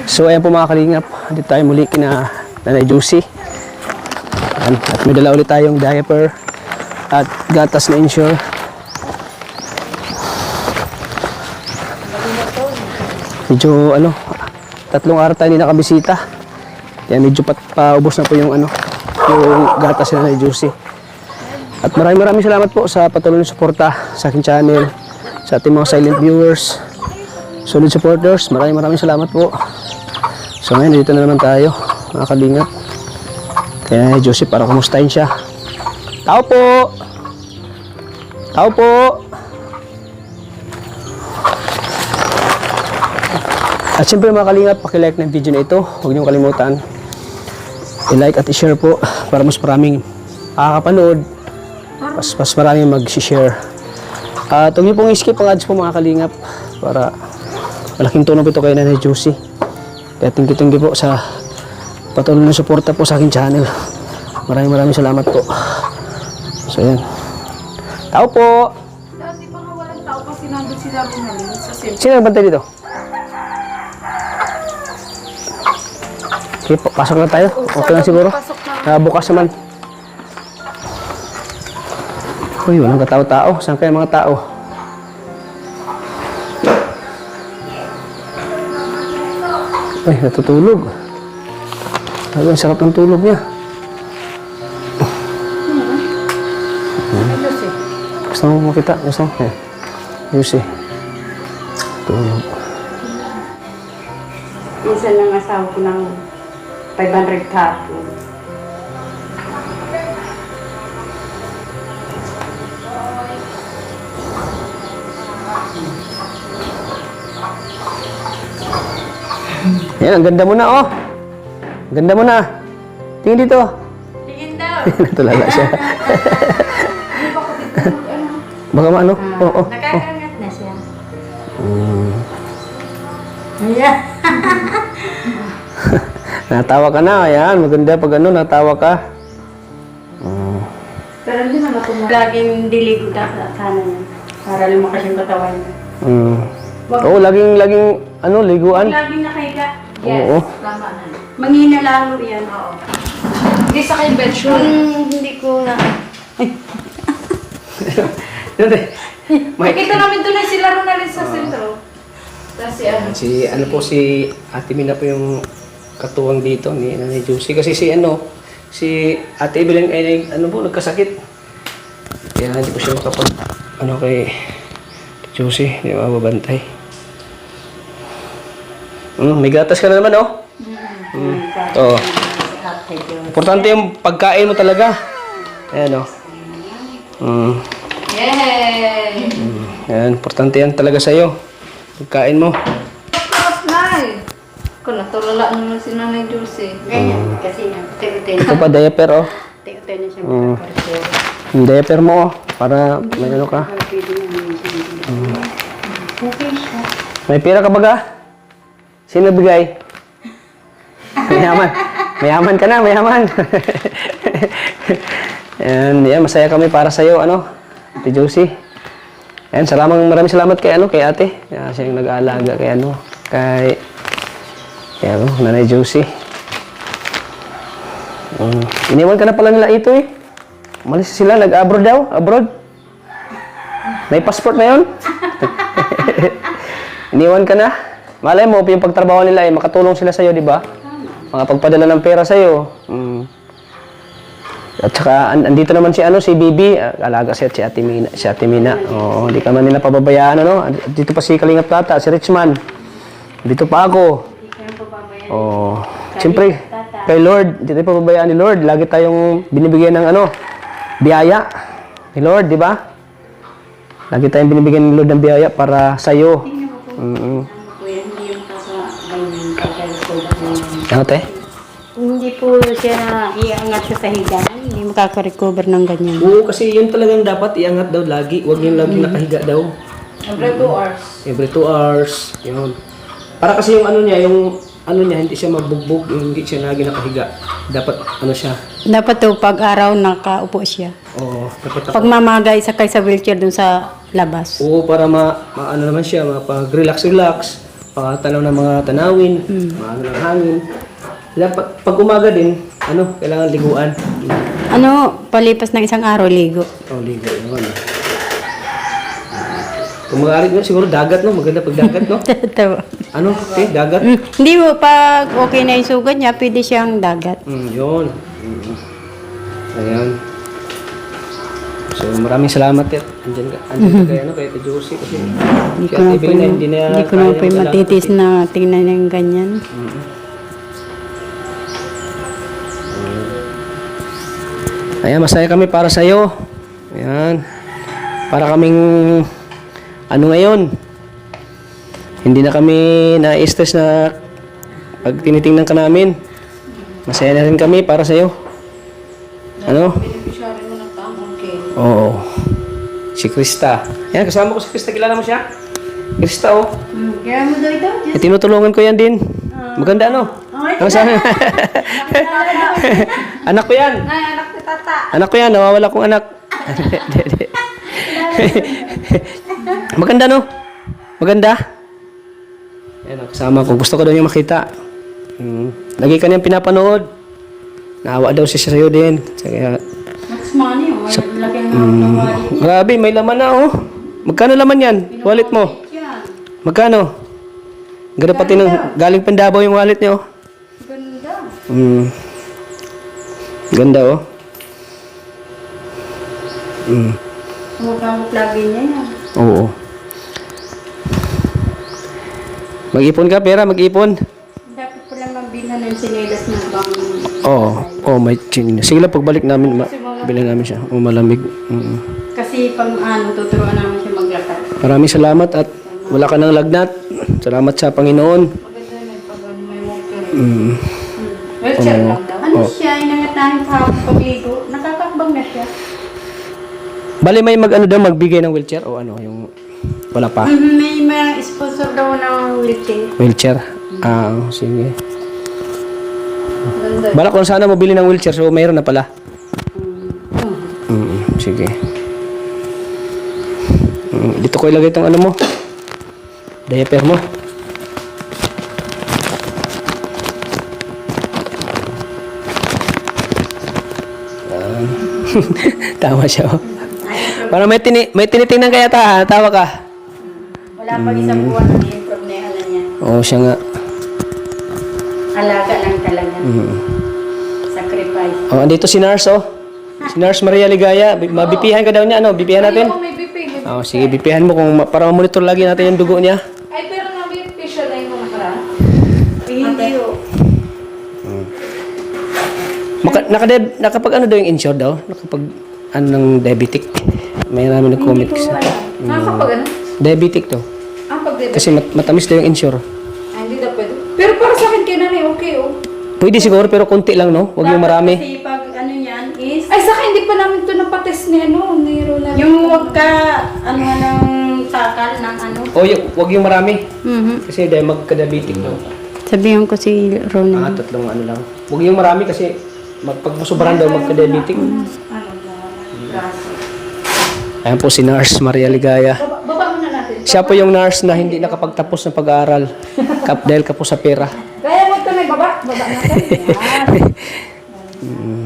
So ayan po mga kalingap, dito tayo muli kina Nanay Juicy. Ayan, at may dala ulit tayong diaper at gatas na Ensure. Medyo ano, 3 araw tayo hindi nakabisita. Kaya medyo paubos na po yung ano, yung gatas na Nanay Juicy. At maraming salamat po sa patuloy na suporta sa aking channel, sa ating mga silent viewers, solid supporters. Maraming salamat po. So ngayon dito na naman tayo mga kalingap. Kaya Nanay Juicy para kumustahin siya. Tao po! Tao po! At siyempre mga kalingap, pakilike ng video na ito. Huwag niyong kalimutan i-like at i-share po para mas maraming makakapanood, mas maraming mag-share. At huwag niyo pong i-skip ang ads po mga kalingap para malaking tulong po ito kay Nanay Juicy. Kaya thank you po sa patuloy na suporta po sa aking channel. Maraming salamat po. So yan. Tao po! Dati pa nga walang tao kasi nandun sila Ronaldin sa center. Sino nagbantay dito? Okay, pasok na tayo. Okay lang siguro. Bukas naman. Uy, walang katao-tao. Saan kaya mga tao? Uy, natutulog. Ang sarap ng tulog niya. Gusto mo makita? Gusto mo? Juicy. Tulog. Minsan lang asawa ko ng 500 kapo. Yan, ang ganda mo na, oh. Ang ganda mo na. Tingin dito. Tingin daw. Natulala siya. Baka maano? Oo. Nakakangat na siya. Ayan. Natawa ka na, ayan. Maganda pag ano, natawa ka. Pero hindi naman ako laging diligo sana yan. Para lumakas yung katawan niya. Oo, laging, ano, liguan. Laging nakahiga. Yes, Oo. tama na. Manghina lalo yan. Oo. Hindi sa kay bedshoot. Hindi ko na. Makita namin doon na sila Ronaldin sa sentro. Kasi ano. Si Ate Mina po yung katuwang dito ni Nanay Juicy. Kasi si Ate Evelyn ay nagkasakit. Kaya hindi po siya makapag kay Juicy, hindi mababantay. May gatas ka na naman, oh. Oo. Importante yung pagkain mo talaga. Ayan, oh. Yay! Ayan, importante yan talaga sa'yo. Pagkain mo. Tapos na eh. Kung natulala naman si Nanay Juicy. Ganyan, kasi teo-teo Ito pa, diaper, oh. Teo-teo na siya magkakartero. Yung diaper mo, oh. Para may ano ka. Okay siya. May pera ka baga? Sino bigay? Mayaman. Mayaman ka na, mayaman. And yan, masaya kami para sa iyo, Ate Juicy. And maraming salamat kay kay Ate. Siya yung nag-aalaga kay Nanay Juicy. Iniwan ka na pala nila ito eh. Umalis sila, nag-abroad daw, abroad. May passport na yun. Iniwan ka na. Malay mo, yung pagtrabaho nila makatulong sila sa'yo, di ba? Makapagpadala ng pera sa'yo. At saka, andito naman si Bibi, alaga si Ate Mina. Oo, hindi ka man nila pababayaan, Dito pa si Kalingap Tata, si Richman. Dito pa ako. Oo. Siyempre, kay Lord, hindi tayo pababayaan ni Lord. Lagi tayong binibigyan ng biyaya ni Lord, di ba? Lagi tayong binibigyan ni Lord ng biyaya para sa'yo. Ano, te? Hindi po siya na iangat sa higaan. Hindi makaka-recover ng ganyan. Oo, kasi yun talagang dapat iangat daw lagi. Huwag yung lagi nakahiga daw. Every 2 hours. Every 2 hours. Yun. Para kasi yung hindi siya mabugbog, yung hindi siya lagi nakahiga. Dapat siya. Dapat to pag araw nakaupo siya. Oo, dapat Pag mamagay sakay sa wheelchair dun sa labas. Oo, para naman siya, mapag-relax. pakatanaw ng mga tanawin, mga ano ng hangin. Kaya pag umaga din, kailangan liguan. Palipas ng isang araw, ligo. Ligo. Kung mag-aarit mo, siguro dagat, no? Maganda pag dagat, no? Totoo. Dagat? Hindi mo, pag okay na yung sugat niya, pwede siyang dagat. Yun. Ayan. So, maraming salamat, Tet. Andyan ka kay Ate Josie. Kasi Hindi si ko Ate na po, Evelyn, hindi na hindi ko na kaya po mag-alaga matitis kasi- na tingnan yung ganyan. Ayan, masaya kami para sa'yo. Ayan. Para kaming, ngayon. Hindi na kami na-stress na pag tinitingnan ka namin. Masaya na rin kami para sa'yo. Beneficiary mo ng tamang care. Oo. Si Krista. Ayan, kasama ko si Krista. Kilala mo siya? Krista, oh. Kaya mo daw ito? Tinutulungan ko yan din. Maganda, ano? Ano sabi? Anak ko yan. Nay, anak ni Tata. Anak ko yan. Nawawala kong anak. Maganda, no? Maganda? Ayan, kasama ko. Gusto ko daw yung makita. Lagi ka niyang pinapanood. Naawa daw siya sa'yo din. Kaya, What's money? May laki ng wallet. grabe, may laman na, oh. Magkano laman yan? Wallet mo? Yan. Magkano? Ganda pati ng galing Pandabaw yung wallet niyo. Ganda. Ganda, oh. Mukhang lagi niya yan. Oo. Mag-ipon ka, pera, mag-ipon. Dapat pala mabilan ng sinelas ng bang... Oo, may chinig. Sige lang, pagbalik namin, bilhin namin siya. Malamig. Kasi pang tuturuan namin siya maglakad. Maraming salamat at wala ka ng lagnat. Salamat sa Panginoon. Maganda yun, pag may walker. Wheelchair lang daw. Ano siya, inangatahin sa pagligo. Nakakakbang na siya. Bali, may magbigay ng wheelchair o yung wala pa? May mga sponsor daw ng wheelchair. Wheelchair? Sige. Maganda. Balak kung sana mabili ng wheelchair, so mayroon na pala. Sige. Dito ko ilagay itong mo. Diaper mo. Tama siya. Oh. Para may tinitingnan kaya tawa ka. Wala pag isang buwan na i-improve na yung niya. Oo, siya nga. Alaga lang talaga. Sacrifice. Oh, andito si Nurse, oh. Si Nurse Maria Ligaya. Mabipihan ka daw niya, Bipihan natin? May BP. Oh, sige, bipihan mo para ma-monitor lagi natin yung dugo niya. Ay, pero na-BP siya na yung mga nakaraan. Hindi o. Nakapag daw yung insured daw? Nakapag ng diabetic? May namin nag-comment kasi. Nakakapag ano? Diabetic to. Pag-BP. Kasi matamis daw yung insure. Ay, hindi daw pwede. Pero para sa akin, kay nanay, okay, oh. Pwede siguro pero konti lang, no? Huwag yung marami. Kasi pag yan is... Ay, sa akin, hindi pa namin ito napatest ni Roland. Yung huwag ka, ng takal ng O, huwag yung marami. Kasi dahil magka-diabetic daw. Sabihan ko si Ronan. Tatlong lang. Huwag yung marami kasi pag masubaran daw magka-diabetic. Ayan po si Nurse Maria Ligaya. Baba muna natin. Siya po yung nurse na hindi nakapagtapos ng pag-aaral. Dahil kapos sa pera. Kaya mo ito na baba. Baba natin.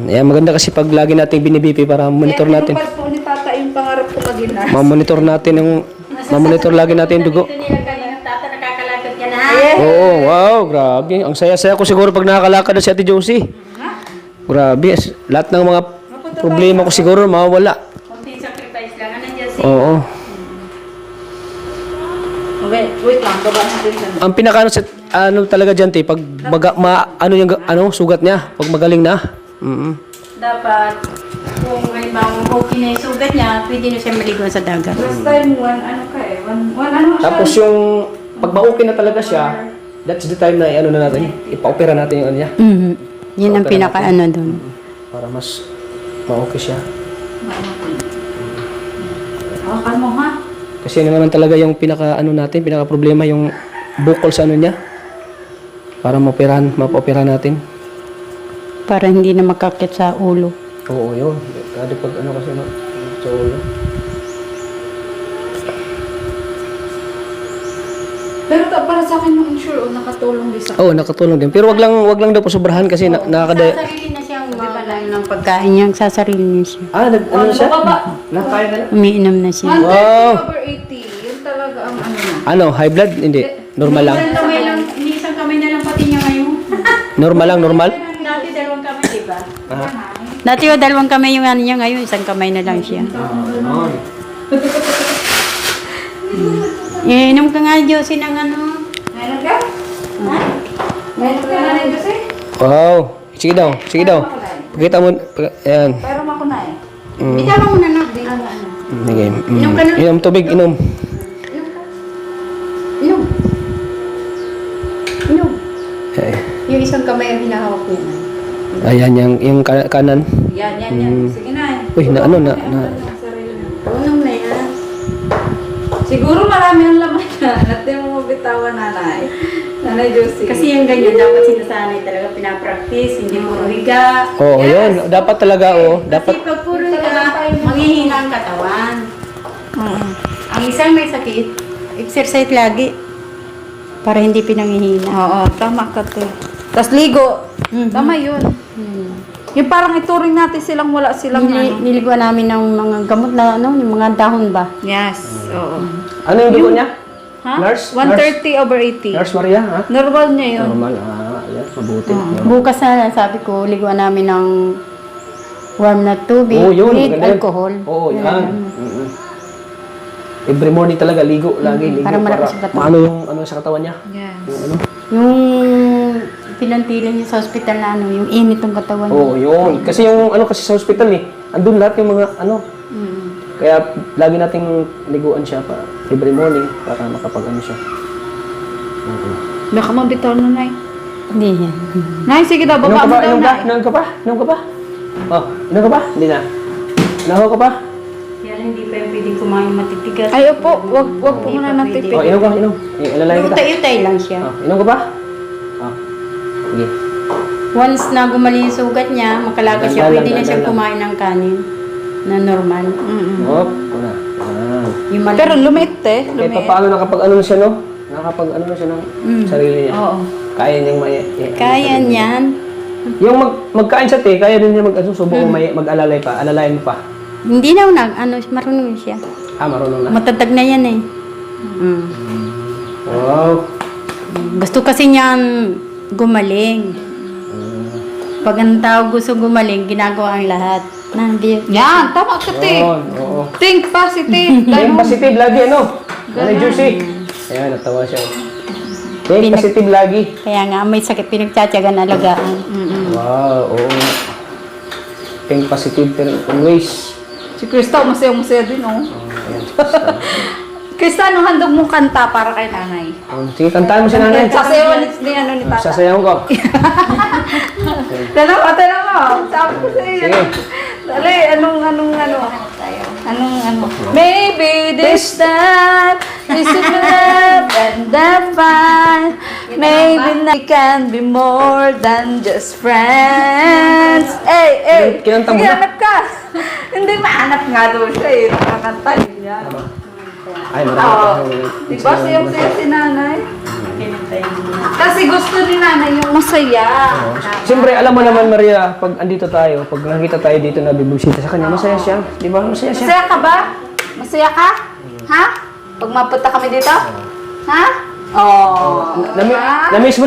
Ayan, maganda kasi pag lagi natin binibipi para monitor natin. Kaya po ni Tata yung pangarap ko maging nurse. Ma-monitor lagi natin yung dugo. Tata, nakakalakad ka na. Oo, wow, grabe. Ang saya-saya ko siguro pag nakakalakad na si Ate Josie. Grabe, lahat ng mga problema ko siguro mawawala. Kunting sacrifice lang. Ano dyan si... Oo. Okay, wait lang. Baba natin siya. Ang pinaka talaga dyan, pag sugat niya, pag magaling na. Dapat, kung may okay na yung sugat niya, pwede na siya maligo sa dagat. Last time, one ano siya. Tapos yung, pag ma-okay na talaga siya, that's the time na na natin, ipa-opera natin yung niya. Yun ang pinaka doon. Para mas ma-okay siya. Hawakan mo ha. Kasi yun naman talaga yung pinaka problema yung bukol sa niya. Para ma-opera natin. Para hindi na makakit sa ulo. Oo, yun. Kada pag kasi sa ulo. Pero para sa akin yung insure, nakatulong din sa Oo, nakatulong din. Pero wag lang daw po sobrahan kasi nakakada... Sasarili na siyang ng pagkain niya. Sasarili niya siya. Ano siya? Mababa. Nakaya ka na? Umiinom na siya. 130 Wow. over 80. Yun talaga ang ano na. Ano, high blood? Hindi. Normal lang. Isang kamay na lang pati niya ngayon. Normal lang, normal? Dati dalawang kamay, di ba? Ah. Dati dalawang kamay yung ano niya ngayon, isang kamay na lang siya. Inom ka nga, Josie, ng ano. Meron ka? Ha? Meron ka na rin kasi? Wow. Sige daw, sige daw. Pakita mo. Ayan. Pero ako na eh. Bitaw mo na na. Okay. Inom ka na. Inom tubig, inom. Inom. Inom. Ay. Yung isang kamay ang hinahawak niya. Ayan, yung kanan. Yan. Sige na eh. Uy, na ano, na. Unom na yan. Siguro marami ang laman na. Natin mo bitawan nanay. Nanay Josie. Kasi yung ganyan, dapat sinasanay talaga pinapractice, hindi puro higa. Oo, yun. Dapat talaga, dapat. Kasi pag puro higa, manghihina ang katawan. Ang isang may sakit, exercise lagi. Para hindi pinanghihina. Oo, tama ka te. Tapos ligo. Tama yun. Yung parang ituring natin silang wala silang ano. Niliguan namin ng mga gamot na ano, yung mga dahon ba? Yes, oo. Ano yung dugo niya? Ha? Nurse? 130 over 80. Nurse Maria, ha? Normal niya yun. Normal. Ayan, mabuti. Bukas na sabi ko, liguan namin ng warm na tubig Oo, yun. with maganda yun. alcohol. Oo, yan. Every morning talaga, ligo. Lagi, ligo. Para malakas yung katawan. maano yung ano sa katawan niya. Yes. Yung ano. Yung pinantilan niya sa ospital na ano, yung init ng katawan niya. Oo, yun. Kasi yung ano kasi sa hospital andun lahat yung mga ano. Kaya lagi nating liguan siya pa every morning para makapag-ano siya. Baka mabitaw na, Nay. Hindi yan. Nay, sige daw, baba mo daw, Inom Nay. ka pa? Inom ka pa? Oh, inom ka pa? Hindi na. Inaho ka pa? Kaya lang hindi pa yung pwedeng kumain matitigas. Ay, opo, wag po muna natin Oh, inom ka, inom. Ilalagay kita. Utay-utay lang siya. Oh, inom ka pa? Oh. Sige. Once na gumaling yung sugat niya, makalaga siya, Dandan pwede lang, na siyang dandan kumain ng kanin na normal. Oh, una. Yan. Yung mali- Pero lumiit eh. Kahit Lumiit. pa paano nakapag-ano na siya, no? Nakapag-ano na siya ng sarili niya. Oo. Kaya niyang Kaya niyan. Yung magkain sa te, kaya din niya subukan mag-alalay pa. Alalayan mo pa. Hindi na marunong siya. Marunong na. Matatag na yan eh. Wow. Gusto kasi niyan gumaling. Pag ang tao gusto gumaling, ginagawa ang lahat. Yan, tama ka, te. Yun, oo. Think positive. Think positive lagi, ano? Nanay Juicy. Ayan, natawa siya. Think positive lagi. Kaya nga, may sakit pinagtsatsagan alagaan. Wow, oo. Think positive always. Si Krista, masaya din, oh. Ayan. Krista, ano handog mong kanta para kay nanay? Sige, kantaan mo si nanay. Sasayawan ni ano ni tata. Sasayaw ko. Tanawa. Sabi ko sa iyo. Sige. Dali, anong. Maybe this time is love and the fun. Maybe we can be more than just friends. Hey. Kinanta mo Sige, na. hanap ka. Hindi, mahanap nga daw siya eh. Nakakanta niya. Ay, Oo. marami. Diba siyang si nanay? Kasi gusto ni nanay yung masaya. Siyempre, alam mo naman, Maria, pag andito tayo, pag nakita tayo dito na bibisita sa kanya, masaya siya. Di ba? Masaya siya. Masaya ka ba? Masaya ka? Ha? Pag mapunta kami dito? Ha? Oh. Na-miss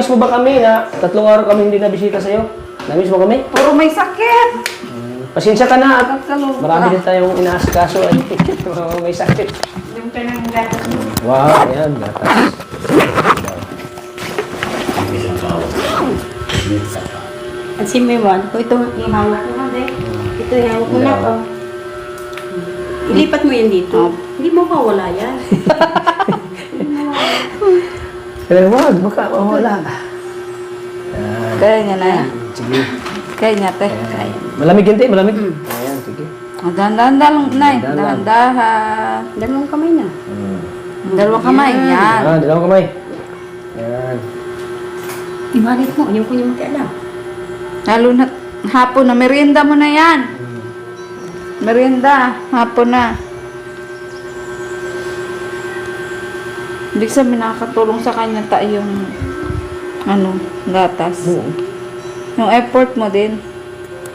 mo ba kami na 3 araw kami hindi nabisita sa'yo? Na-miss mo kami? Puro may sakit. Pasensya ka na at Kaluluwa. marami din tayong inaasikaso ay may sakit. Yung ka ng gatas mo. Wow, ayan, gatas. At si Mewan, ito ihawak mo na. Ito ihawak mo na. Oh. Ilipat mo yan dito. Hindi mo mawala yan. Pero wag, baka mawala. Kaya niya na yan. Sige. Kaya niya, te. Malamig yun, te, malamig. Ayan, sige. Dahan-dahan, Nay. Dahan-dahan. Dalawang kamay na. Dalawang kamay. Yan. Dalawang kamay. Ayan. Ibalit mo, yung kunyang magkaalam. Lalo na hapon na. Merienda mo na yan. Merienda. Hapon na. Ibig sabihin, nakakatulong sa kanya yung gatas. Oo. Yung effort mo din.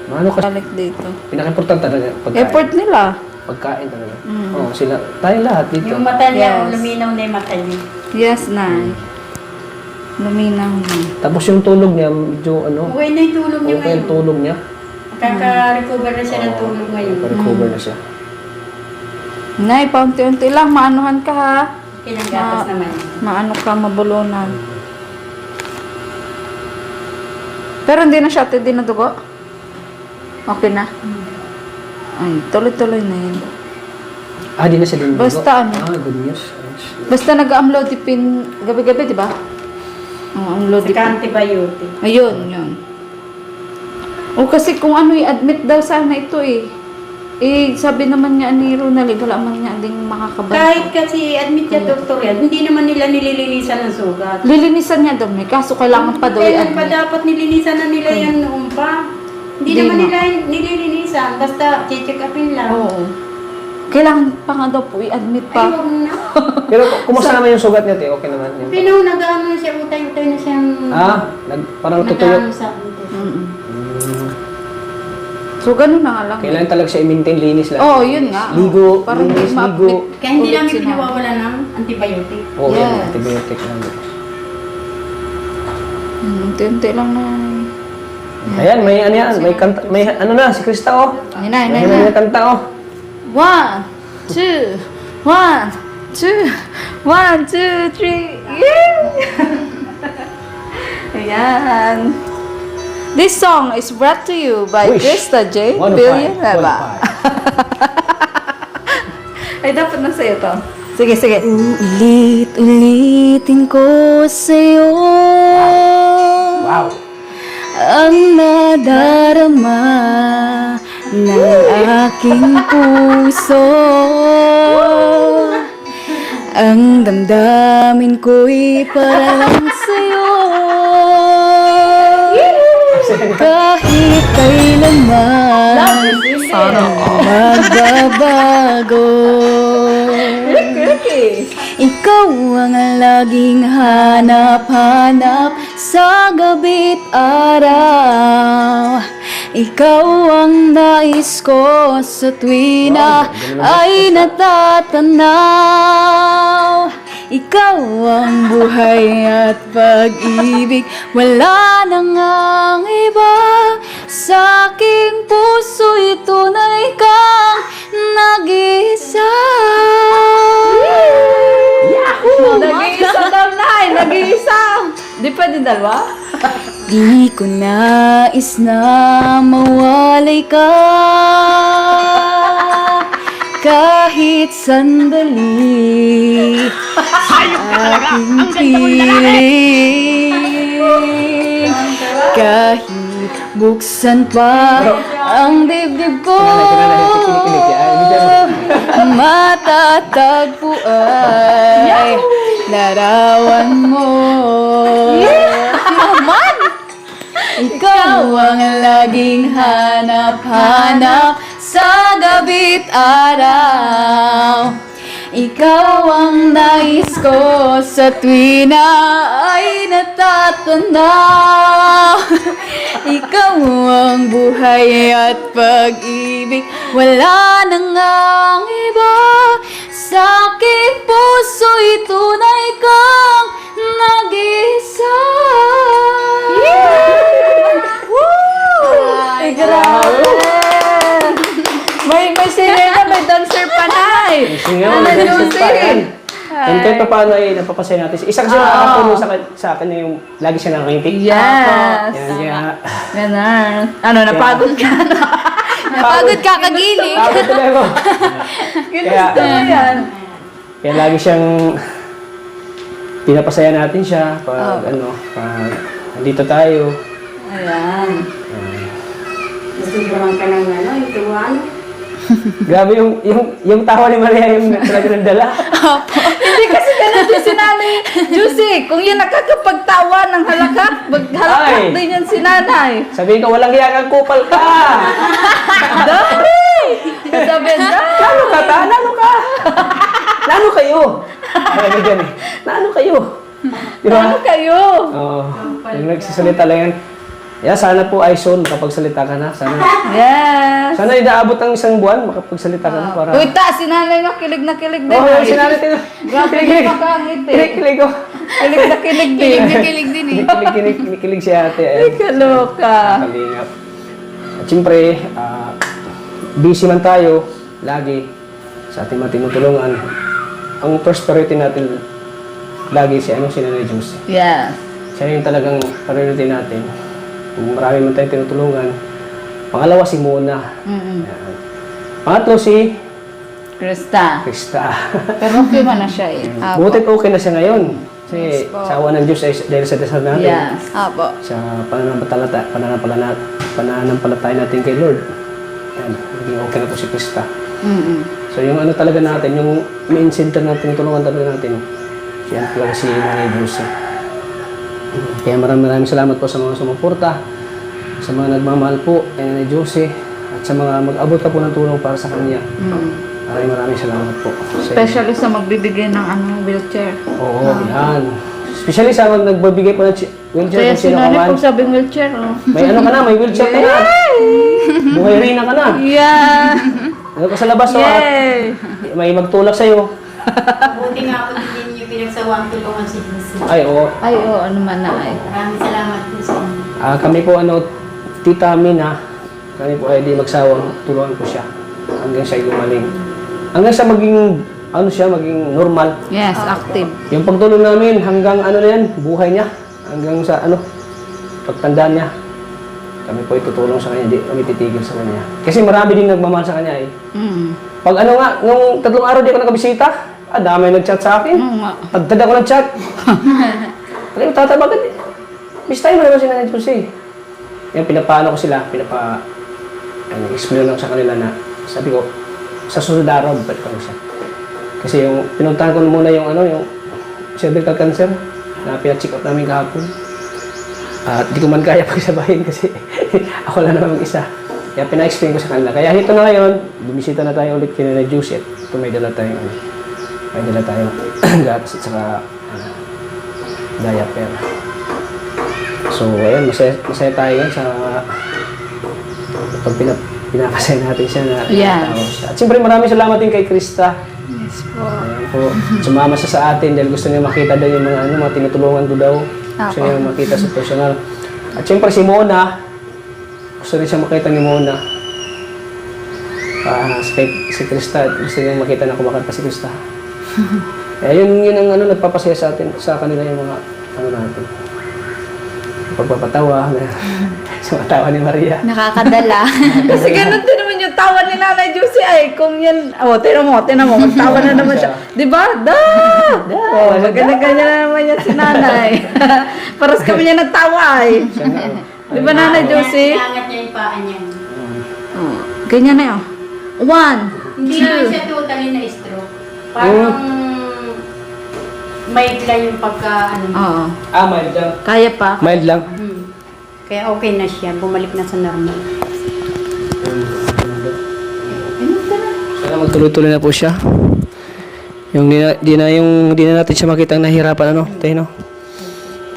Ano kasi, Balik dito. pinaka-importante talaga, pagkain. Effort nila. Pagkain talaga. Oo, sila, tayo lahat dito. Yung mata niya, Yes. luminaw na yung mata niya. Yes, Nay. Luminaw na. Tapos yung tulog niya, medyo Okay na yung tulog niya okay ngayon. yung tulog niya. Kaka-recover na siya ng tulog ngayon. Recover na siya. Nay, paunti-unti lang. Maanuhan ka ha. Kinagatas naman. Maano ka, mabulunan. Pero hindi na siya din na dugo? Okay na? Ay, tuloy-tuloy na yun. Di na siya din. Basta ano. Good news. Basta nag-amlodipine gabi-gabi, di ba? Amlodipine. Saka antibiotic. Ayun, yun. O kasi kung ano, i-admit daw sana ito eh. Sabi naman niya ni Ronald, wala man niya ding makakabalik. Kahit kasi admit niya doktor yan, hindi naman nila nililinisan ng sugat. Lilinisan niya daw, may kaso kailangan pa daw Kailan pa i-admit. dapat nilinisan na nila yan noon pa? Hindi Hindi naman na. nila nililinisan, basta check upin lang. Oo. Kailangan pa nga daw po i-admit Ay, pa. huwag na. Pero kumusta naman yung sugat niya, te? Okay naman. Yung... Pinaw, nag-ano na siya, utay-utay na siyang... Parang tutuyo. Nag-ano sa utay. So, ganun na nga lang. Kailangan talaga siya i-maintain linis lang. Oo, yun nga. Ligo, Parang linis, hindi ma-admit. ligo. Kaya hindi Ulit namin sila. pinawawala ng antibiotic. Oo, yan. Yes. Antibiotic lang. Unti-unti lang na. Ayan, may ano yan. May kanta. May ano na, si Krista, oh. Ayun na, May ayun na. may kanta, oh. 1, 2, 1, 2, 1, 2, 3. Ayan. This song is brought to you by Wish. Krista J. 105, Villanueva. Ay, dapat na sa'yo to. Sige, sige. Ulit-ulitin ko sa'yo Wow. ang nadarama ng aking puso. Ang damdamin ko'y para lang sa'yo. Kahit kailanman magbabago. Ikaw ang laging hanap-hanap sa gabi't araw. Ikaw ang nais ko sa tuwi na ay natatanaw. Ikaw ang buhay at pag-ibig, wala nang ang iba. Sa aking puso'y tunay kang nag-iisa. Nag-iisa daw, Nay! Nag-iisa! Di pwede dalawa? Di ko nais na mawalay ka kahit sandali sa aking piling. Kahit buksan pa ang dibdib ko, matatagpo ay larawan mo. Naman! Ikaw ang laging hanap-hanap sa gabi't araw. Ikaw ang nais ko sa tuwi na ay natatanaw. Ikaw ang buhay at pag-ibig, wala nang ang iba. Sa aking puso'y tunay kang nag-isa. Ay, grabe! May singer na, may dancer pa, Nay! Singer, Ano, may dancer Josie? pa yan. And kahit pa paano ay napapasaya natin. Isa kasi nakakatulong sa akin yung lagi siya nakangiti. Yes! Yan, yan. Ganun. Ano, napagod ka na? Napagod ka kagiling. Tapos tuloy ako. Ginusto mo yan. Kaya lagi siyang pinapasaya natin siya pag pag nandito tayo. Ayan. Nasubrahan ka ng yung tuwan. Grabe yung tawa ni Maria yung talaga nandala. Hindi kasi ganun yung si Nanay Juicy. Kung yan nakakapagtawa ng halakak, maghalakak Ay. din yan si Nanay. Sabihin ko, walang hiyang kupal ka! Dami! Sabi na. Lalo ka ta? Lalo ka! Naano kayo? Ano dyan eh? Naano kayo? Di ba? Ano kayo? Oo. Yung nagsisalita lang yan. Sana po ay soon makapagsalita ka na. Yes. Sana inaabot ang isang buwan makapagsalita ka na para... Uy, si nanay nga, kilig na kilig din. Oo, yung sinabi tayo. Grabe yung makangit eh. Kilig ko. Kilig na kilig din. Kilig din eh. Kilig si ate. Ay, kaloka. Kalingap. At siyempre, busy man tayo, lagi, sa ating mga tinutulungan. Ang first priority natin, lagi si Nanay Juicy. Yes. Siya yung talagang priority natin. Kung marami man tayong tinutulungan. Pangalawa, si Mona. Yan. Pangatlo, si Krista. Krista. Pero okay man na siya eh. Butit okay na siya ngayon. Kasi sa awa ng Diyos ay dahil sa dasal natin. Yes. Apo. Sa pananampalataya natin kay Lord. Yan, naging okay na po si Krista. So yung ano talaga natin, yung main center natin, tulungan talaga natin. Yan talaga si Nanay Juicy. Kaya maraming salamat po sa mga sumuporta, sa mga nagmamahal po kay Nanay Juicy, at sa mga mag-abot ka po ng tulong para sa kanya. Maraming salamat po. Especially sa magbibigay ng wheelchair. Oo, yan. Especially sa nagbibigay po ng wheelchair Kaya kung si sino ka nanay man. kung sabing wheelchair, oh. May ano ka na, may wheelchair ka na. Buhay rin ka na. Yeah! Ano ka sa labas, no? Yay! May magtulak sa'yo. Buti nga po din niyo pinagsawang tulungan si Jesus. Ay, oo. Ay, oo, ano man na ay. Maraming salamat po sa inyo. Kami po, Tita Mina, kami po ay di magsawang tulungan ko siya hanggang siya gumaling. Hanggang siya maging normal. Yes, active. Yung pagtulong namin hanggang na yan, buhay niya. Hanggang sa pagtandaan niya. Kami po itutulong sa kanya, di kami titigil sa kanya. Kasi marami din nagmamahal sa kanya eh. Pag nung 3 araw di ako nakabisita, dami nag-chat sa akin. Tagtad ako ng chat. Kaya tata, bakit? Bisitahin mo naman si Nanay Juicy. Yung pinapaano ko sila, explain lang sa kanila na, sabi ko, sa susunod araw, balik ko siya. Kasi yung pinuntahan ko muna yung cervical cancer na pina-check up namin kahapon. At di ko man kaya pagsabahin kasi ako lang naman mag-isa. Kaya pina-explain ko sa kanila. Kaya ito na ngayon, bumisita na tayo ulit kay Nanay Juicy. Ito may dala tayong gatas at saka diaper. So, ayun, masaya tayo yan sa pag pinapasaya natin siya na tao siya. At siyempre maraming salamat din kay Krista. Yes po. Ayan po. Sumama siya sa atin dahil gusto niya makita daw yung mga tinutulungan ko daw. Gusto niya makita sa personal. At siyempre si Mona, gusto rin siya makita ni Mona. Si Krista, gusto niya makita na kumakanta si Krista. Yun ang nagpapasaya sa atin, sa kanila yung mga natin. Pagpapatawa, sa tawa ni Maria. Nakakadala. Kasi ganun din naman yung tawa ni Nanay Juicy ay. Kung yan, tinan mo, magtawa na naman siya. Di ba? Maganda-ganda na naman yan si Nanay. Paras kami niya nagtawa ay. Di ba Nanay Juicy? Inangat niya yung paa niya. Ganyan na yun. 1, Hindi naman siya totally na stroke. Parang mild lang yung Oo. Mild lang. Kaya pa. Mild lang. Kaya okay na siya. Bumalik na sa normal. Sana magtuloy-tuloy na po siya. Yung di na natin siya makita nahihirapan tayo no.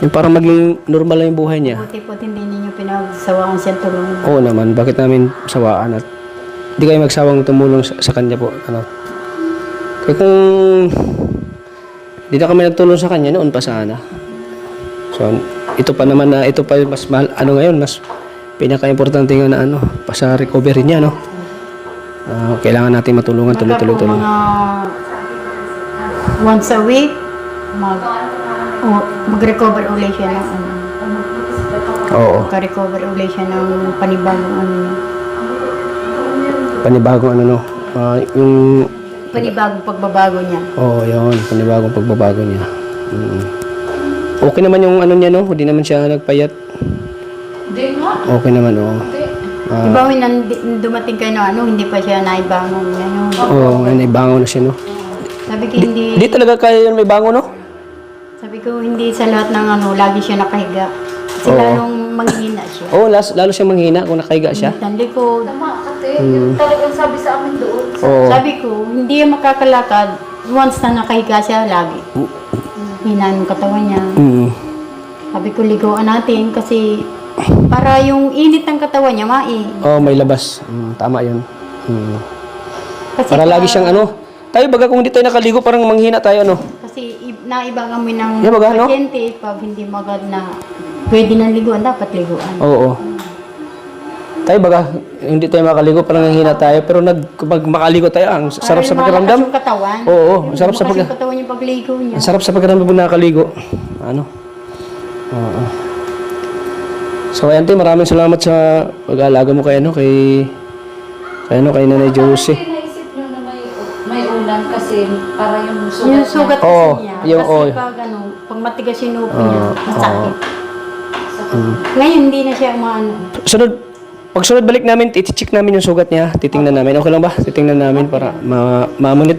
Yung parang maging normal lang yung buhay niya. Buti po hindi ninyo pinagsawaan siya tulungan. Oo naman, bakit namin sawaan at di kayo magsawang tumulong sa kanya po. Kaya kung di na kami nagtulong sa kanya, noon pa sana. So, ito pa mas mahal, ngayon, mas pinaka-importante nga na pa sa recovery niya, no? Kailangan natin matulungan tuloy-tuloy. Mga once a week, mag-recover ulit siya ng Oo. Mag-recover ulit siya ng panibagong Panibagong yung panibagong pagbabago niya. Oo, yun. Panibagong pagbabago niya. Okay naman yung niya, no? Hindi naman siya nagpayat. Hindi nga. Okay naman, oo. Di ba dumating kayo hindi pa siya naibangon niya. Oo, ngayon ibangon na siya, no? Sabi ko hindi talaga kaya yun may bangon, no? Sabi ko hindi sa lahat ng lagi siya nakahiga. Kasi lalong manghihina siya. Oo, lalo siya manghina kung nakahiga siya. Ng likod. Tama, kasi yun talagang sabi sa amin doon. Oo. Sabi ko, hindi yan makakalakad. once na nakahiga siya, lagi. Hina ng katawan niya. Sabi ko, ligoan natin kasi para yung init ng katawan niya, Oh, may labas. Tama yun. Kasi Para lagi siyang ano. Tayo baga kung hindi tayo nakaligo, parang manghina tayo, ano? Kasi naibang kami ng Yeah, baga, no? pasyente, pag hindi magad na pwede nang liguan, dapat liguan. Oo. Tayo baga, hindi tayo makaligo, parang nanghina tayo. Pero pag makaligo tayo, ang sarap sa pakiramdam. Yung katawan. Oo, ang sarap sa Lumakas yung katawan yung pagligo niya. Ang sarap sa pakiramdam pag nakaligo. Ano? Oo. So, ayan, maraming salamat sa pag-aalaga mo kay Nanay Josie. Naisip nyo na may ulam kasi para yung sugat Yung sugat kasi Oo, niya. yung Kasi oil. pag matigas yung upo niya, masakit. Mm. Ngayon, hindi na siya umaano. Pagsunod balik namin, iti-check namin yung sugat niya. Titingnan namin. Okay lang ba? Titingnan namin para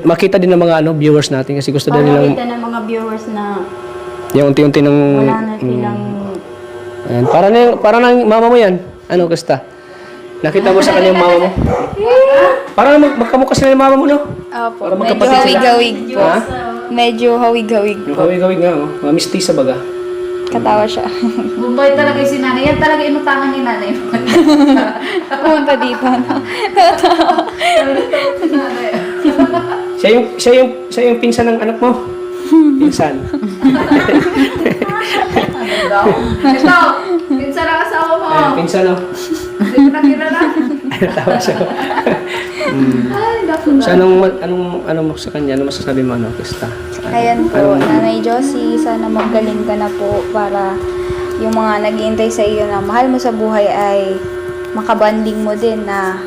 makita din ng mga viewers natin kasi gusto din Para nilang makita ng mga viewers na yung unti-unti ng wala na silang... ayan. Para na mama mo yan. Ano, Krista? Nakita mo sa kanya yung mama mo? Para magkamukha sila yung mama mo, no? Opo, Para medyo magkapatid sila. hawig-hawig po. Ha? Medyo hawig-hawig Yung po. kawig-kawig nga, oh. Mamistisa baga. Katawa siya. Mumbai talaga yung si nanay. Yan talaga inutangan ni nanay. Pumunta dito, no? Siya yung pinsan ng anak mo. Pinsan. Ito, minsan ang asawa mo. Ayan, pinsan, oh. Hindi ko nakilala. Tawa siya. Ay, naku na. So, anong mo sa kanya? Ano masasabi mo, ano, Krista? Ayan po, Nanay Josie, sana magaling ka na po para yung mga naghihintay sa iyo na mahal mo sa buhay ay makabanding mo din na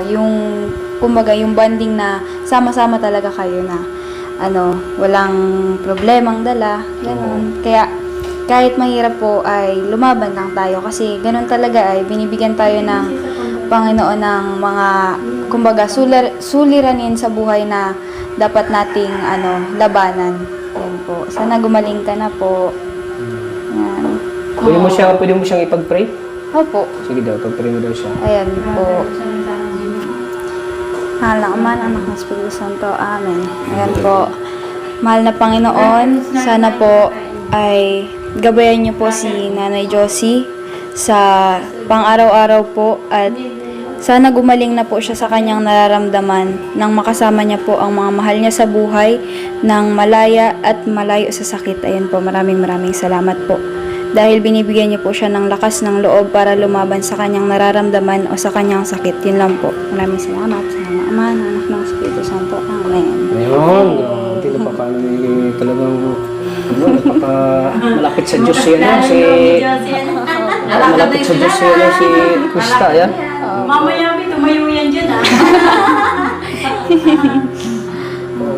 yung kumbaga yung banding na sama-sama talaga kayo na walang problemang dala, ganun. Kaya kahit mahirap po ay lumaban lang tayo kasi ganun talaga ay binibigyan tayo ng Panginoon ng mga kumbaga suliranin sa buhay na dapat nating labanan. Yan po. Sana gumaling ka na po. Yan. Pwede mo siyang ipag-pray? Opo. Sige daw, pag-pray mo daw siya. Ayan po. Mahal na Ama, Anak ng Espiritu Santo. Amen. Ayan po. Mahal na Panginoon, sana po ay gabayan niyo po si Nanay Josie sa pang-araw-araw po at sana gumaling na po siya sa kanyang nararamdaman nang makasama niya po ang mga mahal niya sa buhay ng malaya at malayo sa sakit. Ayan po, maraming salamat po. Dahil binibigyan niyo po siya ng lakas ng loob para lumaban sa kanyang nararamdaman o sa kanyang sakit. Yun lang po. Maraming salamat sa mga Ama, Anak ng Espiritu Santo. Amen. Ayun. Hindi na pa paano talagang malapit sa Diyos si malapit sa Diyos si Krista, yan. Mamaya, tumayo yan dyan, ha?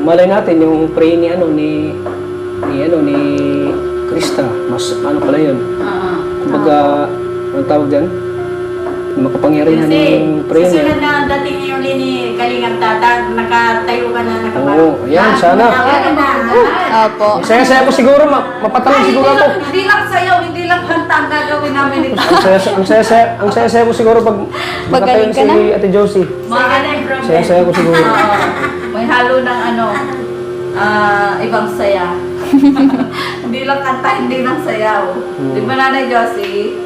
Malay natin yung pray ni Krista, mas pala yun. Kumbaga, anong tawag dyan? Makapangyarihan yung pray niya. Susunod na dating niyo ulit ni Kalingap Tata, nakatayo ka na, Oo, ayan, sana. Opo. Saya-saya ko siguro, mapatalong siguro ako. Hindi lang sayaw, hindi lang kanta ang gagawin namin ito. Ang saya-saya ko siguro pag Magaling makatayon ka si Ate Josie. Saya-saya ko siguro. May halo ng ibang saya. Hindi lang kanta, hindi lang sayaw. Di ba Nanay Josie?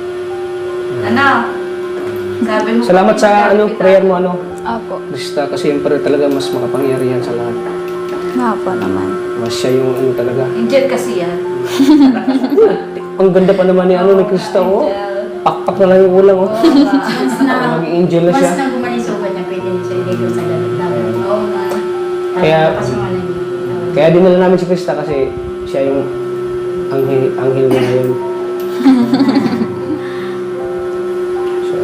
Sabi mo. Salamat sa prayer mo, Opo. Krista, kasi yung prayer talaga mas makapangyarihan sa lahat. Opo naman. Mas siya yung talaga. Angel kasi yan. Ang ganda pa naman ni Krista, oh. Pakpak na lang yung ulang, oh. Maging angel na siya. Mas na gumaling sugat niya, pwede niya siya ilagay sa dagat. Oo nga. Kaya dinala namin si Krista kasi siya yung anghel niya ngayon.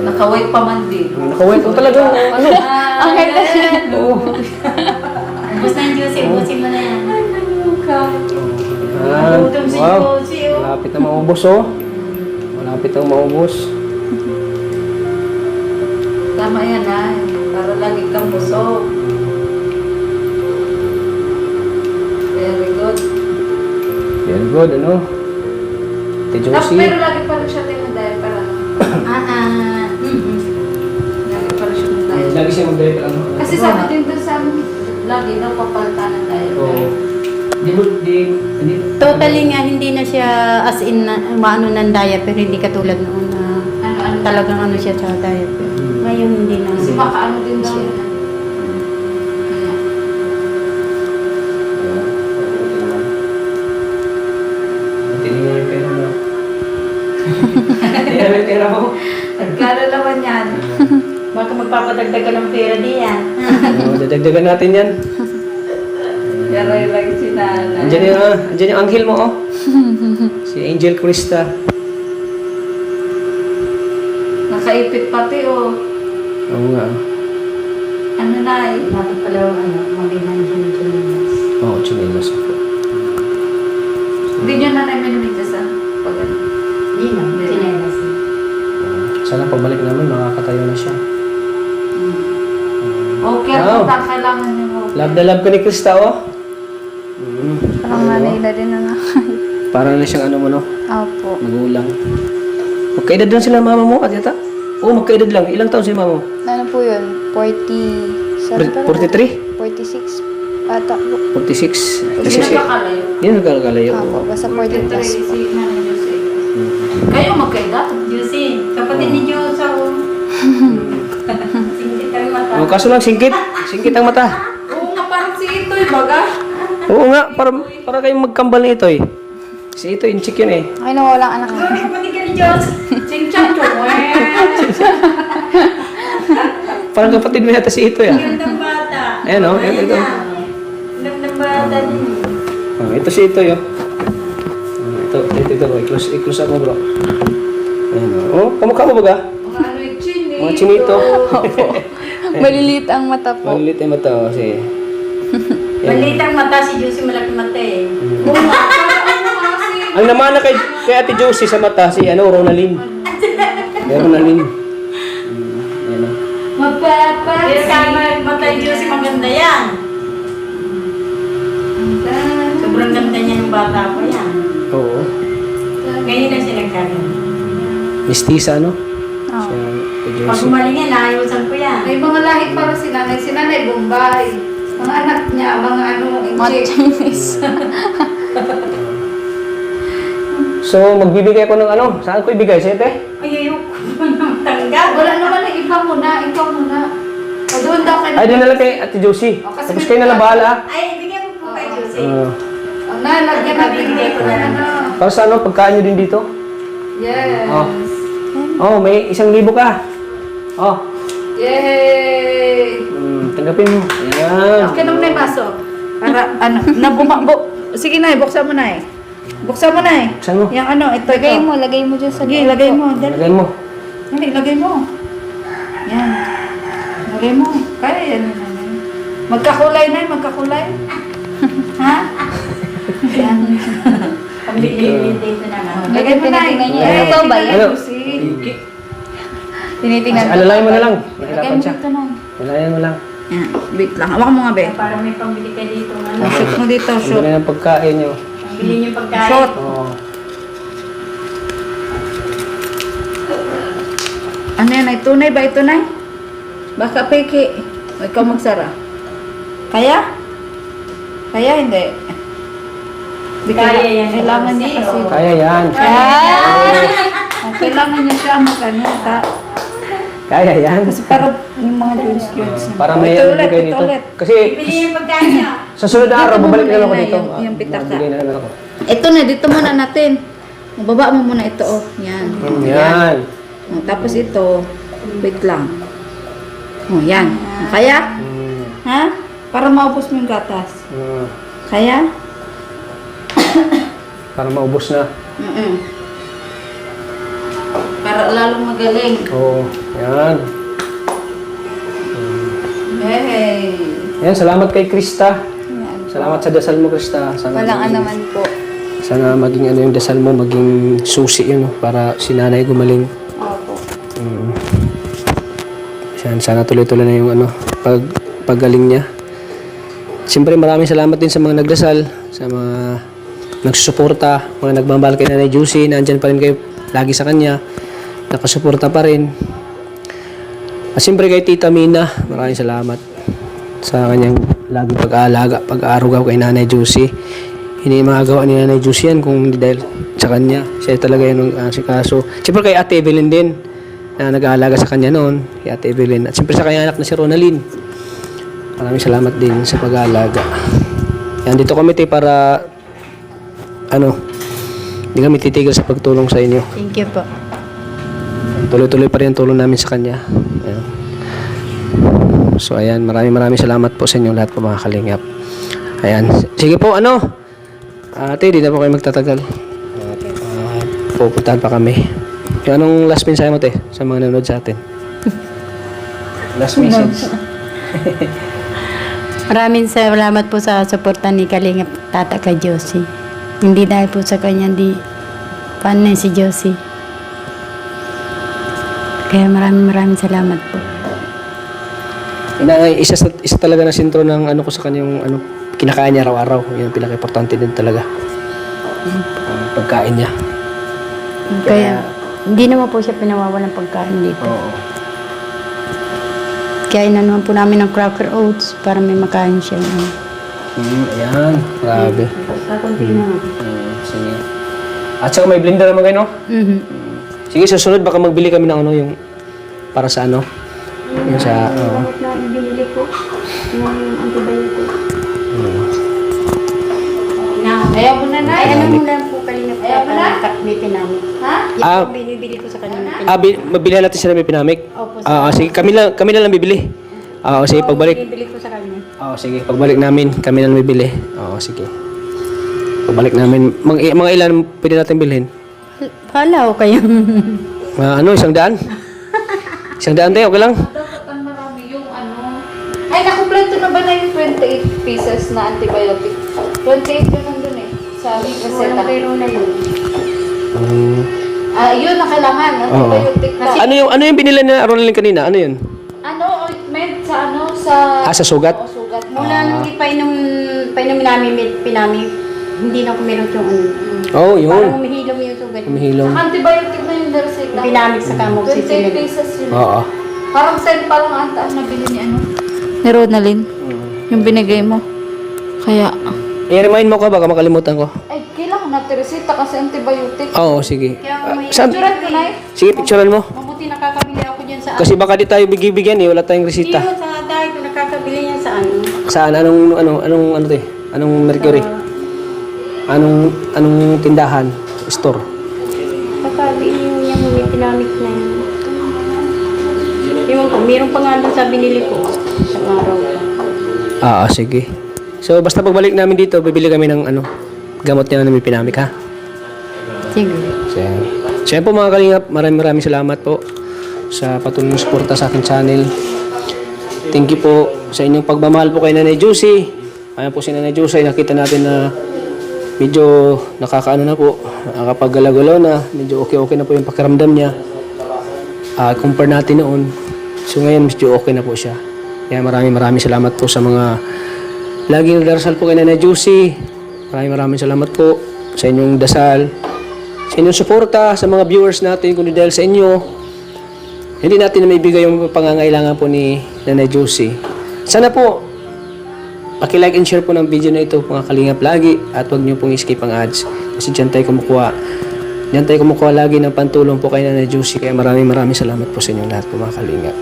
Nakawait pa man din. Nakawait ko talaga, Ang ganda siya. Oo. Ubus na yung Josie, ubusin mo na yan. Nagutom si Wow. Josie, oh. Malapit na maubos, oh. Malapit na maubos. Tama yan para lagi kang busog. Very good. Very good, Ate Josie. Pero lagi pa rin siya tayo dahil para lagi pa rin siya dahil. Lagi siya mag-diet, Kasi sabi din doon sa amin, lagi daw papalitan ng diet. Oo. Hindi. Totally nga, hindi na siya as in, maano ng diaper, hindi katulad noon na talagang ano siya sa diaper. Ngayon hindi na. Kasi makaano din daw. Tinignan yung pera mo. Tinignan yung pera mo. Nagkala naman yan. Baka magpapadagdag ka ng pera diyan. Dadagdagan natin yan. Yaray lang si nanay. Andiyan yung anghel mo, oh. Si Angel Krista. Nakaipit pati oh. Oo nga. Ano na eh. Dapat pala mag-inan siya ng chinelas. Oo, chinelas ako. Hindi nyo nanay minumigtas ah. Pag ano. Hindi na, chinelas. Sana pagbalik namin, makakatayo na siya. Okay, Wow. ang kailangan nyo mo. Love na love ko ni Krista, oh. Parang nanay na rin na. Parang na siyang ano mo, no? Opo. Magulang. Magkaedad lang sila mama mo, at yata? Oo, magkaedad lang. Ilang taon si mama mo? Ano po yun? 40... Sorry, 43? 46 ata po. 46. Hindi Kasi siya. nagkakalayo. Hindi nagkakalayo. Opo, basta 40 plus po. Si nanay Jose. Kayo magkaedad? Juicy, kapatid ni Diyos ako. Singkit ang mata. Oh, kaso lang, singkit. Singkit ang mata. Oo nga, parang si Itoy baga. Oo nga, para kayong magkambal na ito eh. Si ito, inchik yun eh. Ay, nawalang anak na. Kapatid ka ni Diyos. Ching-chang chong. Parang kapatid mo yata si ito eh. Gandang bata. Ayan o, ito. Gandang bata din. Oh, ito si ito yun. Ito. I-close ako bro. Ayan o. Oh, kamukha mo baga? Mga ano yung chinito. Mga chinito. Maliliit ang mata po. Malilit yung mata o. Kasi... Maliit ang mata si Juicy, malaki mata eh. Oo nga, parang ano nga si... Ang namana kay Ate Josie sa mata, si Ronaldin. Ronaldin. Ayan o. Pero kama mata ni Juicy, maganda yan. Sobrang ganda niya ng bata ko yan. Oo. Ngayon na siya nagkaroon. Mistisa, no? Oo. Si Ate Pag Josie. umaling yan, naayusan ko yan. May mga lahi para si nanay. Si nanay Bombay. Mga anak niya, mga ano, Mga inchik. Chinese. So, magbibigay ko ng ano? Saan ko ibigay? Sa ite? Ay, ayoko ng tanggap. Wala naman na iba muna. Ikaw muna. O doon daw kayo. Ay, doon na lang kay Ate Josie. O, kasi Tapos may kayo na lang bahala. Ay, bigyan mo po kay Juicy. O, nalagyan natin dito na ano. Para sa ano, pagkain nyo din dito? Yes. Oh, may 1,000 ka. Oh, Yay! tanggapin mo. Ayan. Okay naman na yung baso. Para ano, sige na, buksan mo na eh. Buksan mo na eh. Buksan mo. Yung ano, ito. Lagay mo dyan sa Sige, loob lagay po. mo. Dali. Lagay mo. Hindi, lagay mo. Yan. Lagay mo. Kaya yan. Magkakulay na yun, magkakulay. Ha? Yan. Pambili dito naman. Lagay mo na. Tinitingnan niya. Eh, Ito ba yan? Ano? Tinitingnan ko. Alalayan mo na lang. Lagay Mahirapan mo siya. dito na. Alalayan mo lang. Yan. Wait lang. Hawakan mo nga, be. Para may pambili ka dito. Ano? Shoot mo dito, Ang shoot. ganda ng pagkain nyo. Pambili niyo pagkain. Shoot. Oh. Ano yan? Ay, tunay ba? Tunay? Baka peke. O, ikaw magsara. Kaya? Kaya hindi. Di Kaya yan. Kailangan niya kasi. Kaya yan. Oh, kailangan niya siya mag-ano. Kaya yan. Kasi para yung mga juice. Para may Ito ano ulit, kayo ito dito. ulit. Kasi Bili niyo pagkain niyo. sa sunod na araw, Dito mo babalik na muna lang ako yun, dito. yung pitaka. Magbigay na lang ako. Ito na, dito muna natin. Baba mo muna ito, oh. Yan. Yan. Oh, tapos ito, wait lang. Oh, yan. Kaya? Ha? Para maubos mo yung gatas. Kaya? Para maubos na. Para lalong magaling. Oo. Yan. Hey. Yan, salamat kay Krista. Salamat sa dasal mo, Krista. Sana Walang maging- anuman po. Sana maging ano yung dasal mo, maging susi yun, no? Para si nanay gumaling. Opo. Sana tuloy-tuloy na yung ano, paggaling niya. Siyempre maraming salamat din sa mga nagdasal, sa mga nagsusuporta, mga nagmamahal kay Nanay Juicy, nandyan pa rin kayo lagi sa kanya, nakasuporta pa rin. At siyempre kay Tita Mina, maraming salamat sa kanyang lagi pag-aalaga, pag-aarugaw kay Nanay Juicy. Hindi magagawa ni Nanay Juicy yan kung hindi dahil sa kanya. Siya talaga yun ang asikaso. Siyempre kay Ate Evelyn din, na nag-aalaga sa kanya noon, kay Ate Evelyn. At siyempre sa kanya anak na si Ronalyn. Maraming salamat din sa pag-aalaga. Yan, dito kami para hindi kami titigil sa pagtulong sa inyo. Thank you po. Tuloy-tuloy pa rin ang tulong namin sa kanya. Ayan. So ayan, maraming salamat po sa inyo lahat po mga kalingap. Ayan. Sige po, ate, di na po kayo magtatagal. Pupuntahan pa kami. Yung anong last mensahe mo, te, sa mga nanonood sa atin? Last message. Maraming salamat po sa suporta ni Kalingap Tata kay Josie. Hindi dahil po sa kanya, paano na si Josie. Kaya maraming salamat po. Isa talaga na sentro ng ko sa kanya yung kinakain niya araw-araw. Yun ang pinaka-importante din talaga. Ang pagkain niya. Kaya hindi naman po siya pinawawalan ng pagkain dito. Oo. Kaya inanuhan po namin ng cracker oats para may makain siya. Ayan. Grabe. Kakunti na. Sige. At saka may blender naman kayo, no? Mhm. Sige, susunod baka magbili kami ng yung para sa yung sa Bakit na binili ko yung antibiotic? Ayaw mo na, Nay? Ano mo lang po Kalingap Ayaw mo na? may pinamik. Ha? Yung po binibili ko sa kanila. Mabilihan natin sila may pinamik. Opo, Sige, kami na lang bibili. Sige, pagbalik. binibili ko sa kanya. Sige, pagbalik namin, kami na lang bibili. Sige. Pagbalik namin, mga ilan pwede natin bilhin? Hala ko kayo. 100? 100 tayo, okay lang? Dapat ang marami yung Ay, nakumpleto na ba na yung 28 pieces na antibiotic? 28 yun nandun eh. Sa reseta. Walang pero na yun. Yun na kailangan. Antibiotic na. Ano yung binili na Ronalyn kanina? Ano yun? Ointment sa Sa sugat? Oo, sugat. Mula nung ipainom namin pinami, hindi na kumirot yung Yun. Parang humihilom yung sugat. Humihilom. Antibiotic na yung reseta. Pinamig sa kamog 28 pieces yun. Oo. Parang 10 pa lang ata ang nabili ni Ni Ronalyn. Yung binigay mo. Kaya, I-remind mo ko, baka makalimutan ko. ay, kailangan natin reseta kasi antibiotic. Sige. Kaya may Saan? Picturean ko na eh. Sige, picturean mo. mabuti nakakabili ako dyan sa Kasi baka di tayo bigyan wala tayong Hindi resita. yun, sa dahil ko nakakabili yan sa Saan? Anong to eh? Anong Mercury? Anong tindahan? Store? Kakabili yung may pinamik na yun. Yung meron pa nga doon sa binili ko. Sa araw. Sige. So, basta pagbalik namin dito, bibili kami ng gamot niya na may pinamik, ha? Sige. So, yan po mga kalingap, maraming salamat po sa patuloy na suporta sa aking channel. Thank you po sa inyong pagmamahal po kay Nanay Juicy. Ayan po si Nanay Juicy, nakita natin na medyo nakakaano na po, nakapag-galaw na, medyo okay na po yung pakiramdam niya. Compare natin noon. So ngayon medyo okay na po siya. Kaya maraming salamat po sa mga laging nagdarasal po kay Nanay Juicy. Maraming salamat po sa inyong dasal, sa inyong suporta, sa mga viewers natin, kundi dahil sa inyo, hindi natin na maibigay yung pangangailangan po ni Nanay Juicy. Sana po, paki-like and share po ng video na ito, mga kalingap lagi, at huwag niyo pong skip ang ads. Kasi dyan tayo kumukuha lagi ng pantulong po kay Nanay Juicy. Kaya maraming salamat po sa inyo lahat po mga kalingap.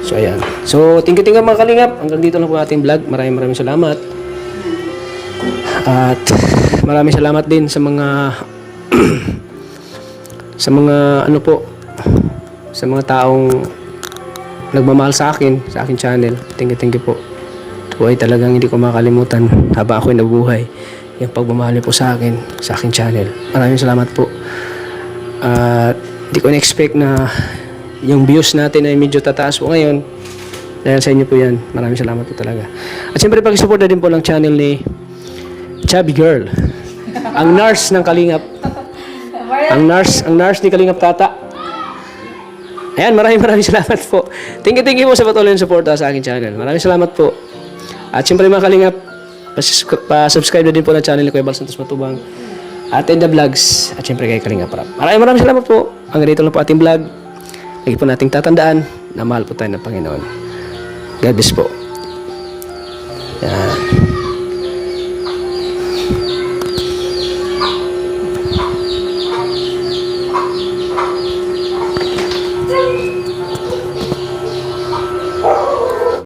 So ayan. So thank you mga kalingap. Hanggang dito lang po ating vlog. Maraming salamat. At maraming salamat din sa mga sa mga taong nagmamahal sa akin channel. Thank you po. Ito ay talagang hindi ko makalimutan habang ako'y nabubuhay. Yung pagmamahal po sa aking channel. Maraming salamat po. Hindi ko na-expect na yung views natin ay medyo tataas po ngayon. Dahil sa inyo po yan. Maraming salamat po talaga. At siyempre pag-support na din po ng channel ni Chubby Girl. Ang nurse ng Kalingap. Ang nurse ni Kalingap Tata. Ayan, maraming salamat po. Thank you po sa patuloy na suporta sa aking channel. Maraming salamat po. At siyempre mga Kalingap, pa-subscribe na din po ng channel ni Kuya Bal Santos Matubang at in the vlogs at siyempre kay Kalingap Rap. Maraming salamat po. Hanggang dito lang po ating vlog. Lagi po nating tatandaan na mahal po tayo ng Panginoon. God bless po. Yan.